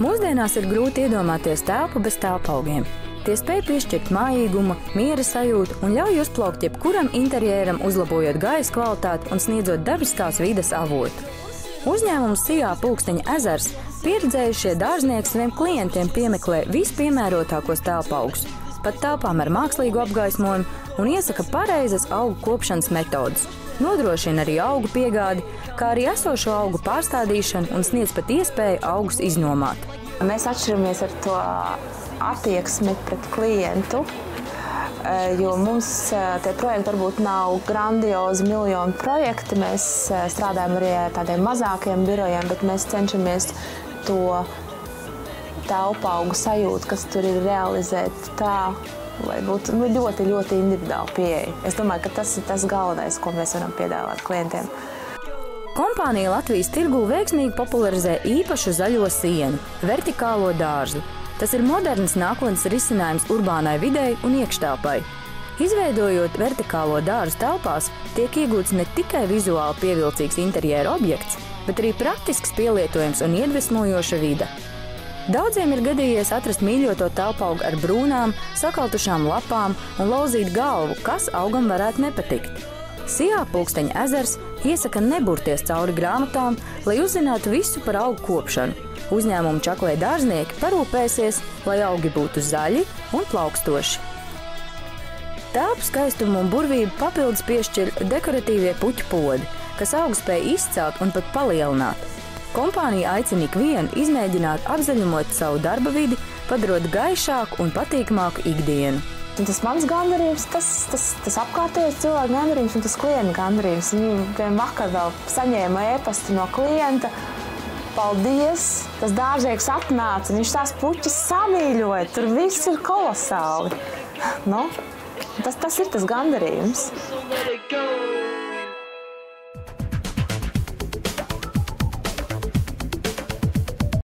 Mūsdienās ir grūti iedomāties telpu bez telpaugiem. Tie spēj piešķirt mājīgumu, miera sajūtu un ļauj uzplaukt jebkuram interjeram, uzlabojot gaisa kvalitāti un sniedzot dabiskās vides avotu. Uzņēmums Sijā Pulksteņa ezers pieredzējušie dārznieki saviem klientiem piemeklē vispiemērotākos telpaugus, pat telpām ar mākslīgu apgaismojumu un iesaka pareizas augu kopšanas metodas. Nodrošina arī augu piegādi, kā arī esošo augu pārstādīšanu un sniedz pat iespēju augus iznomāt. Mēs atšķiramies ar to attieksmi pret klientu, jo mums tie projekti varbūt nav grandiozi miljonu projekti. Mēs strādājam arī ar tādiem mazākiem birojiem, bet mēs cenšamies to telpaugu sajūtu, kas tur ir, realizēt tā, lai būtu ļoti, ļoti individuāli pieeja. Es domāju, ka tas ir tas galvenais, ko mēs varam piedāvāt klientiem. Kompānija Latvijas tirgū veiksmīgi popularizē īpašu zaļo sienu – vertikālo dārzu. Tas ir moderns nākotnes risinājums urbānai videi un iekštelpai. Izveidojot vertikālo dārzu telpās, tiek iegūts ne tikai vizuāli pievilcīgs interjera objekts, bet arī praktisks pielietojums un iedvesmojoša vide. Daudziem ir gadījies atrast mīļoto telpaugu ar brūnām, sakaltušām lapām un lauzīt galvu, kas augam varētu nepatikt. Sijā Pulksteņa ezers iesaka neburties cauri grāmatām, lai uzzinātu visu par augu kopšanu. Uzņēmumu čaklē dārznieki parūpēsies, lai augi būtu zaļi un plaukstoši. Telpu skaistumu un burvību papildus piešķir dekoratīvie puķu podi, kas augu spēj izcelt un pat palielināt. Kompānija aicina ikvienu izmēģināt apzaļumot savu darba vidi, padarot gaišāku un patīkamāku ikdienu. Tas mans gandarījums, tas apkārtējais cilvēku gandarījums un tas klienta gandarījums. Viņu vakar vēl saņēma e-pastu no klienta. Paldies! Tas dārznieks atnāca, viņš tās puķis samīļoja, tur viss ir kolosāli. Tas ir tas gandarījums.